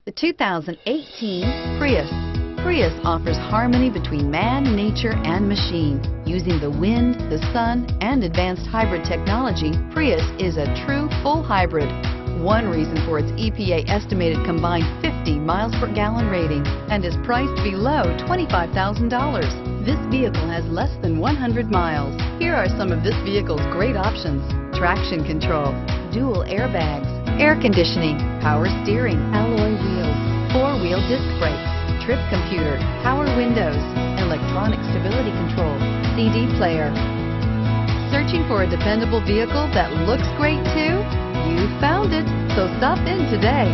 The 2018 Prius. Prius offers harmony between man, nature, and machine. Using the wind, the sun, and advanced hybrid technology, Prius is a true full hybrid. One reason for its EPA estimated combined 50 miles per gallon rating and is priced below $25,000. This vehicle has less than 100 miles. Here are some of this vehicle's great options: traction control, dual airbags, air conditioning, power steering, alloy wheels, four-wheel disc brakes, trip computer, power windows, electronic stability control, CD player. Searching for a dependable vehicle that looks great too? You found it, so stop in today.